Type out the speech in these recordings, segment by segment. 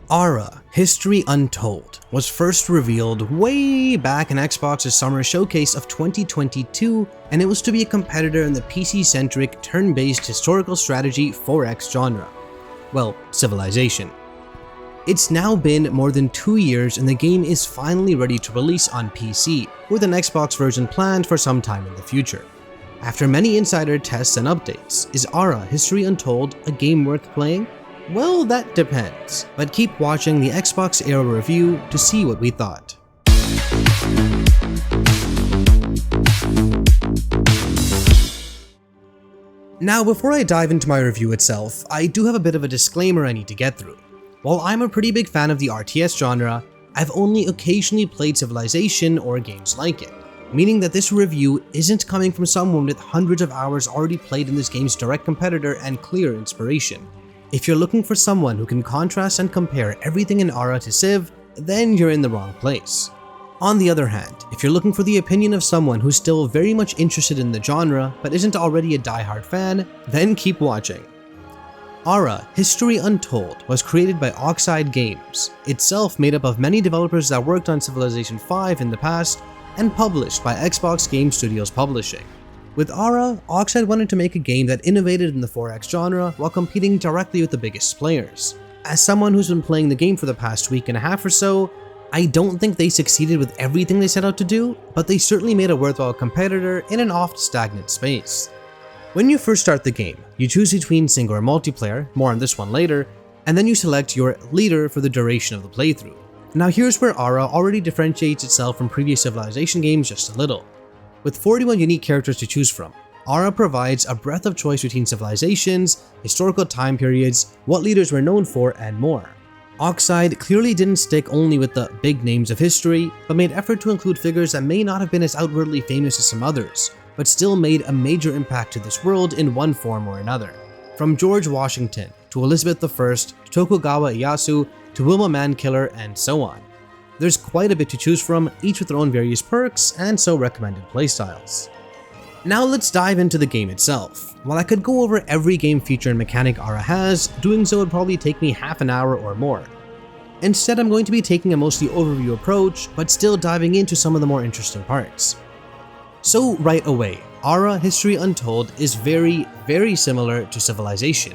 Aura: History Untold was first revealed way back in Xbox's summer showcase of 2022, and it was to be a competitor in the PC-centric, turn-based historical strategy 4X genre. Well, Civilization. It's now been more than 2 years and the game is finally ready to release on PC, with an Xbox version planned for some time in the future. After many insider tests and updates, is Aura: History Untold a game worth playing? Well, that depends, but keep watching the Xbox Era review to see what we thought. Now, before I dive into my review itself, I do have a bit of a disclaimer I need to get through. While I'm a pretty big fan of the RTS genre, I've only occasionally played Civilization or games like it, meaning that this review isn't coming from someone with hundreds of hours already played in this game's direct competitor and clear inspiration. If you're looking for someone who can contrast and compare everything in Aura to Civ, then you're in the wrong place. On the other hand, if you're looking for the opinion of someone who's still very much interested in the genre but isn't already a diehard fan, then keep watching. Aura: History Untold was created by Oxide Games, itself made up of many developers that worked on Civilization 5 in the past, and published by Xbox Game Studios Publishing. With Aura, Oxide wanted to make a game that innovated in the 4X genre while competing directly with the biggest players. As someone who's been playing the game for the past week and a half or so, I don't think they succeeded with everything they set out to do, but they certainly made a worthwhile competitor in an oft stagnant space. When you first start the game, you choose between single or multiplayer, more on this one later, and then you select your leader for the duration of the playthrough. Now here's where Aura already differentiates itself from previous Civilization games just a little. With 41 unique characters to choose from, Aura provides a breadth of choice between civilizations, historical time periods, what leaders were known for, and more. Oxide clearly didn't stick only with the big names of history, but made effort to include figures that may not have been as outwardly famous as some others, but still made a major impact to this world in one form or another. From George Washington, to Elizabeth I, to Tokugawa Ieyasu, to Wilma Mankiller, and so on. There's quite a bit to choose from, each with their own various perks and so recommended playstyles. Now let's dive into the game itself. While I could go over every game feature and mechanic Aura has, doing so would probably take me half an hour or more. Instead, I'm going to be taking a mostly overview approach, but still diving into some of the more interesting parts. So right away, Aura: History Untold is very similar to Civilization.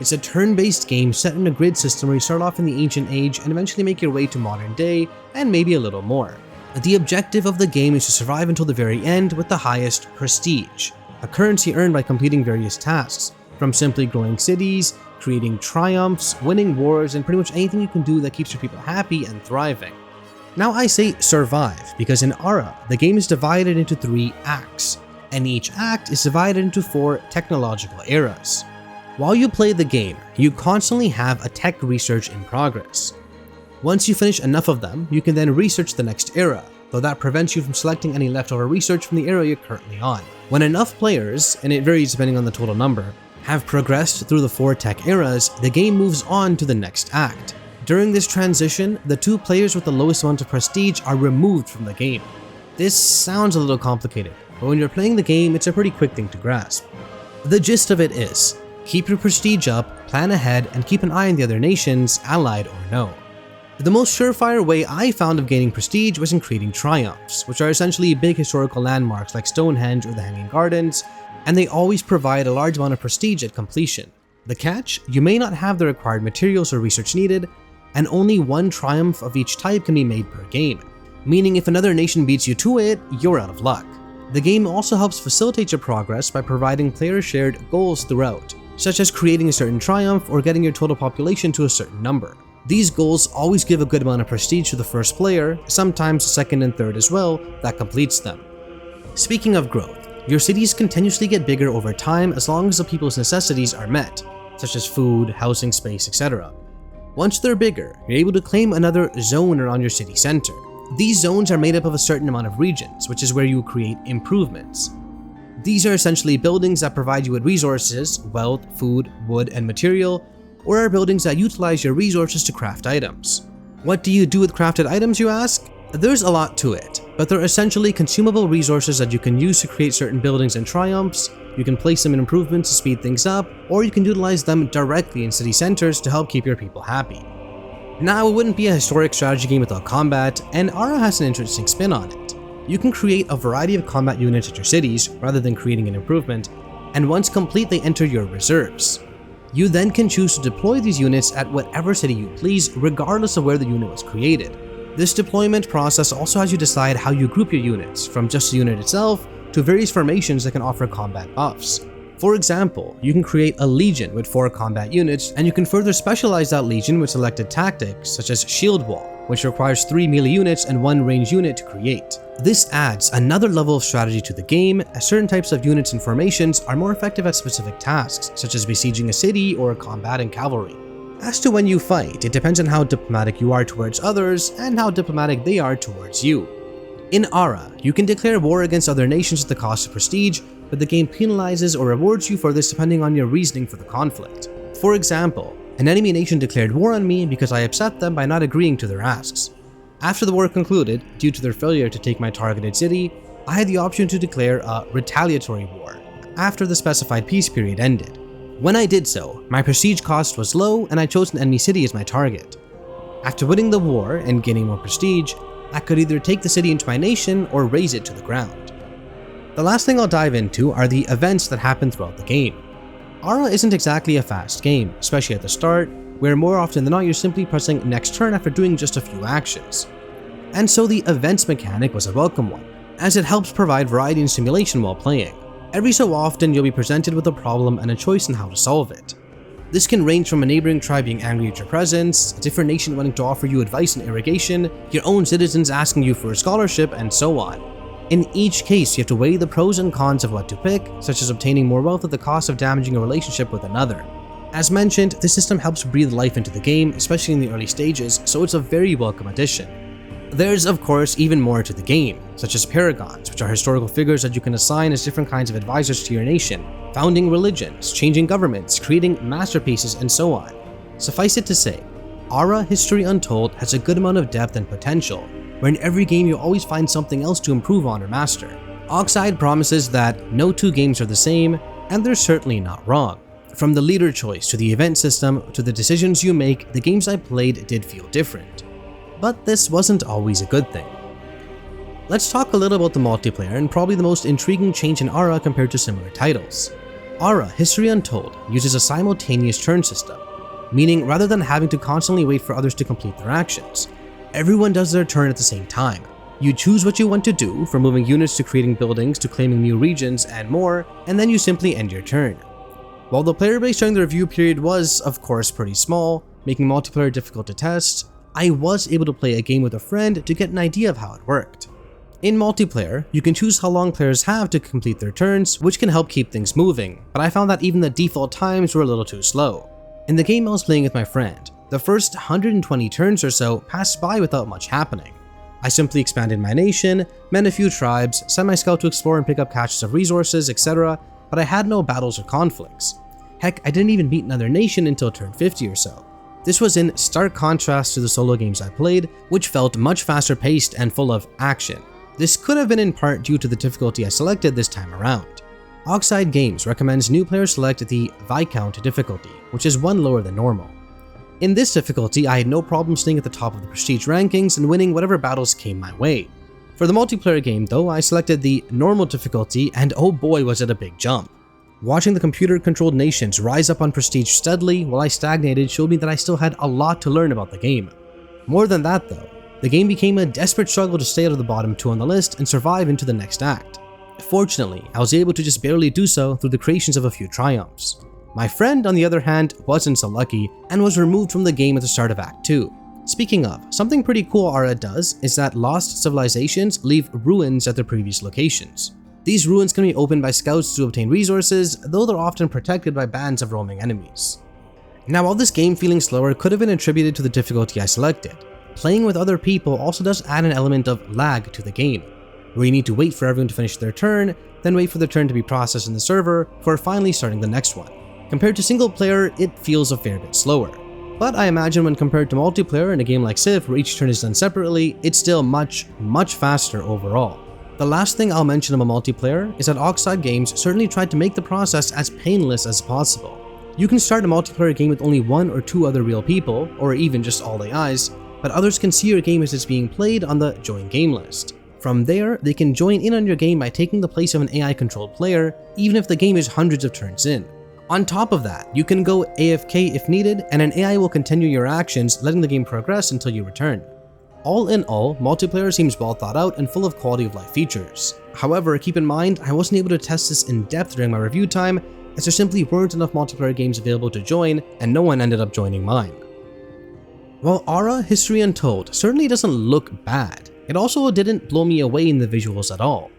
It's a turn-based game set in a grid system where you start off in the ancient age and eventually make your way to modern day, and maybe a little more. The objective of the game is to survive until the very end with the highest prestige, a currency earned by completing various tasks, from simply growing cities, creating triumphs, winning wars, and pretty much anything you can do that keeps your people happy and thriving. Now I say survive because in Aura, the game is divided into 3 acts, and each act is divided into 4 technological eras. While you play the game, you constantly have a tech research in progress. Once you finish enough of them, you can then research the next era, though that prevents you from selecting any leftover research from the era you're currently on. When enough players, and it varies depending on the total number, have progressed through the 4 tech eras, the game moves on to the next act. During this transition, the 2 players with the lowest amount of prestige are removed from the game. This sounds a little complicated, but when you're playing the game, it's a pretty quick thing to grasp. The gist of it is, keep your prestige up, plan ahead, and keep an eye on the other nations, allied or no. The most surefire way I found of gaining prestige was in creating triumphs, which are essentially big historical landmarks like Stonehenge or the Hanging Gardens, and they always provide a large amount of prestige at completion. The catch? You may not have the required materials or research needed, and only 1 triumph of each type can be made per game, meaning if another nation beats you to it, you're out of luck. The game also helps facilitate your progress by providing player-shared goals throughout, such as creating a certain triumph or getting your total population to a certain number. These goals always give a good amount of prestige to the first player, sometimes the second and third as well, that completes them. Speaking of growth, your cities continuously get bigger over time as long as the people's necessities are met, such as food, housing space, etc. Once they're bigger, you're able to claim another zone around your city center. These zones are made up of a certain amount of regions, which is where you create improvements. These are essentially buildings that provide you with resources, wealth, food, wood, and material, or are buildings that utilize your resources to craft items. What do you do with crafted items, you ask? There's a lot to it, but they're essentially consumable resources that you can use to create certain buildings and triumphs. You can place them in improvements to speed things up, or you can utilize them directly in city centers to help keep your people happy. Now, it wouldn't be a historic strategy game without combat, and Aara has an interesting spin on it. You can create a variety of combat units at your cities rather than creating an improvement, and once complete they enter your reserves. You then can choose to deploy these units at whatever city you please, regardless of where the unit was created. This deployment process also has you decide how you group your units, from just the unit itself to various formations that can offer combat buffs. For example, you can create a legion with 4 combat units, and you can further specialize that legion with selected tactics such as shield wall, which requires 3 melee units and 1 ranged unit to create. This adds another level of strategy to the game, as certain types of units and formations are more effective at specific tasks, such as besieging a city or combating cavalry. As to when you fight, it depends on how diplomatic you are towards others and how diplomatic they are towards you. In Aara, you can declare war against other nations at the cost of prestige, but the game penalizes or rewards you for this depending on your reasoning for the conflict. For example, an enemy nation declared war on me because I upset them by not agreeing to their asks. After the war concluded, due to their failure to take my targeted city, I had the option to declare a retaliatory war after the specified peace period ended. When I did so, my prestige cost was low and I chose an enemy city as my target. After winning the war and gaining more prestige, I could either take the city into my nation or raze it to the ground. The last thing I'll dive into are the events that happen throughout the game. Aara isn't exactly a fast game, especially at the start, where more often than not you're simply pressing next turn after doing just a few actions. And so the events mechanic was a welcome one, as it helps provide variety and stimulation while playing. Every so often you'll be presented with a problem and a choice on how to solve it. This can range from a neighboring tribe being angry at your presence, a different nation wanting to offer you advice in irrigation, your own citizens asking you for a scholarship, and so on. In each case, you have to weigh the pros and cons of what to pick, such as obtaining more wealth at the cost of damaging a relationship with another. As mentioned, this system helps breathe life into the game, especially in the early stages, so it's a very welcome addition. There's of course even more to the game, such as paragons, which are historical figures that you can assign as different kinds of advisors to your nation, founding religions, changing governments, creating masterpieces, and so on. Suffice it to say, Aara History Untold has a good amount of depth and potential, where in every game you'll always find something else to improve on or master. Oxide promises that no 2 games are the same, and they're certainly not wrong. From the leader choice to the event system to the decisions you make, the games I played did feel different. But this wasn't always a good thing. Let's talk a little about the multiplayer and probably the most intriguing change in Aara compared to similar titles. Aara History Untold uses a simultaneous turn system, meaning rather than having to constantly wait for others to complete their actions, everyone does their turn at the same time. You choose what you want to do, from moving units to creating buildings to claiming new regions and more, and then you simply end your turn. While the player base during the review period was, of course, pretty small, making multiplayer difficult to test, I was able to play a game with a friend to get an idea of how it worked. In multiplayer, you can choose how long players have to complete their turns, which can help keep things moving, but I found that even the default times were a little too slow. In the game I was playing with my friend, the first 120 turns or so passed by without much happening. I simply expanded my nation, met a few tribes, sent my scout to explore and pick up caches of resources, etc., but I had no battles or conflicts. Heck, I didn't even meet another nation until turn 50 or so. This was in stark contrast to the solo games I played, which felt much faster paced and full of action. This could have been in part due to the difficulty I selected this time around. Oxide Games recommends new players select the Viscount difficulty, which is 1 lower than normal. In this difficulty, I had no problem staying at the top of the prestige rankings and winning whatever battles came my way. For the multiplayer game though, I selected the normal difficulty, and oh boy was it a big jump. Watching the computer-controlled nations rise up on prestige steadily while I stagnated showed me that I still had a lot to learn about the game. More than that though, the game became a desperate struggle to stay out of the bottom 2 on the list and survive into the next act. Fortunately, I was able to just barely do so through the creations of a few triumphs. My friend, on the other hand, wasn't so lucky and was removed from the game at the start of Act 2. Speaking of, something pretty cool Aara does is that lost civilizations leave ruins at their previous locations. These ruins can be opened by scouts to obtain resources, though they're often protected by bands of roaming enemies. Now, while this game feeling slower could have been attributed to the difficulty I selected, playing with other people also does add an element of lag to the game, where you need to wait for everyone to finish their turn, then wait for their turn to be processed in the server before finally starting the next one. Compared to single player, it feels a fair bit slower. But I imagine when compared to multiplayer in a game like Civ where each turn is done separately, it's still much faster overall. The last thing I'll mention about multiplayer is that Oxide Games certainly tried to make the process as painless as possible. You can start a multiplayer game with only 1 or 2 other real people, or even just all AIs, but others can see your game as it's being played on the Join Game list. From there, they can join in on your game by taking the place of an AI-controlled player, even if the game is hundreds of turns in. On top of that, you can go AFK if needed, and an AI will continue your actions, letting the game progress until you return. All in all, multiplayer seems well thought out and full of quality of life features. However, keep in mind, I wasn't able to test this in depth during my review time, as there simply weren't enough multiplayer games available to join, and no one ended up joining mine. While Aura History Untold certainly doesn't look bad, it also didn't blow me away in the visuals at all.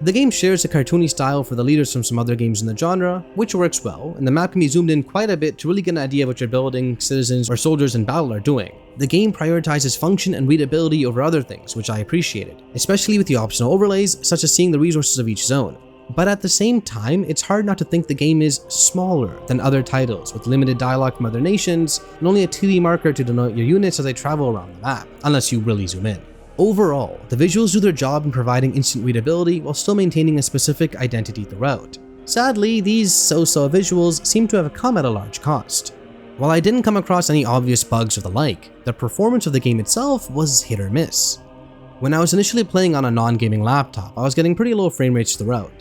The game shares a cartoony style for the leaders from some other games in the genre, which works well, and the map can be zoomed in quite a bit to really get an idea of what your building, citizens, or soldiers in battle are doing. The game prioritizes function and readability over other things, which I appreciated, especially with the optional overlays, such as seeing the resources of each zone. But at the same time, it's hard not to think the game is smaller than other titles, with limited dialogue from other nations, and only a 2D marker to denote your units as they travel around the map, unless you really zoom in. Overall, the visuals do their job in providing instant readability while still maintaining a specific identity throughout. Sadly, these so-so visuals seem to have come at a large cost. While I didn't come across any obvious bugs or the like, the performance of the game itself was hit or miss. When I was initially playing on a non-gaming laptop, I was getting pretty low frame rates throughout.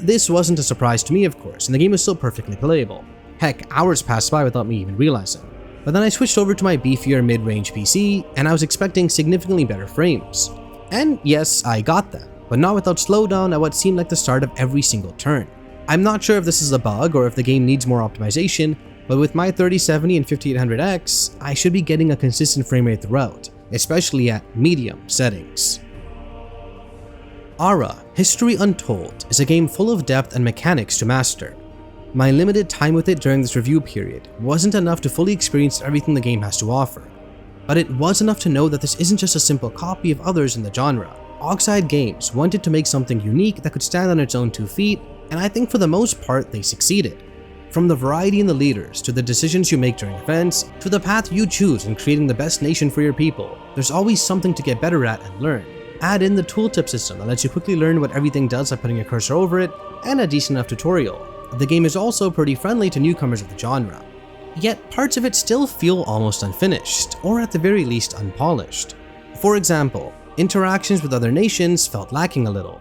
This wasn't a surprise to me, of course, and the game was still perfectly playable. Heck, hours passed by without me even realizing. But then I switched over to my beefier mid-range PC, and I was expecting significantly better frames. And yes, I got them, but not without slowdown at what seemed like the start of every single turn. I'm not sure if this is a bug or if the game needs more optimization, but with my 3070 and 5800X, I should be getting a consistent frame rate throughout, especially at medium settings. Aura History Untold is a game full of depth and mechanics to master. My limited time with it during this review period wasn't enough to fully experience everything the game has to offer, but it was enough to know that this isn't just a simple copy of others in the genre. Oxide Games wanted to make something unique that could stand on its own 2 feet, and I think for the most part they succeeded. From the variety in the leaders, to the decisions you make during events, to the path you choose in creating the best nation for your people, there's always something to get better at and learn. Add in the tooltip system that lets you quickly learn what everything does by putting your cursor over it, and a decent enough tutorial. The game is also pretty friendly to newcomers of the genre. Yet parts of it still feel almost unfinished, or at the very least unpolished. For example, interactions with other nations felt lacking a little.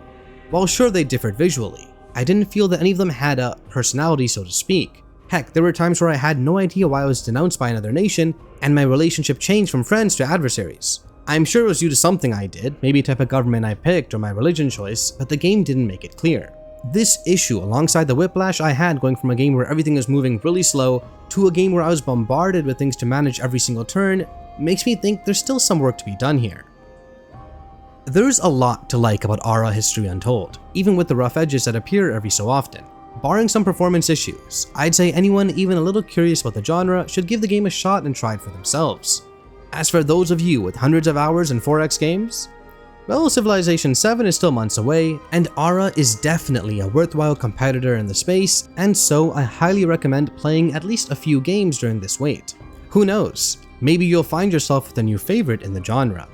While sure they differed visually, I didn't feel that any of them had a personality, so to speak. Heck, there were times where I had no idea why I was denounced by another nation, and my relationship changed from friends to adversaries. I'm sure it was due to something I did, maybe type of government I picked or my religion choice, but the game didn't make it clear. This issue, alongside the whiplash I had going from a game where everything is moving really slow to a game where I was bombarded with things to manage every single turn, makes me think there's still some work to be done here. There's a lot to like about Aura History Untold, even with the rough edges that appear every so often. Barring some performance issues, I'd say anyone even a little curious about the genre should give the game a shot and try it for themselves. As for those of you with hundreds of hours in 4X games, well, Civilization 7 is still months away, and Aura is definitely a worthwhile competitor in the space, and so I highly recommend playing at least a few games during this wait. Who knows, maybe you'll find yourself with a new favorite in the genre.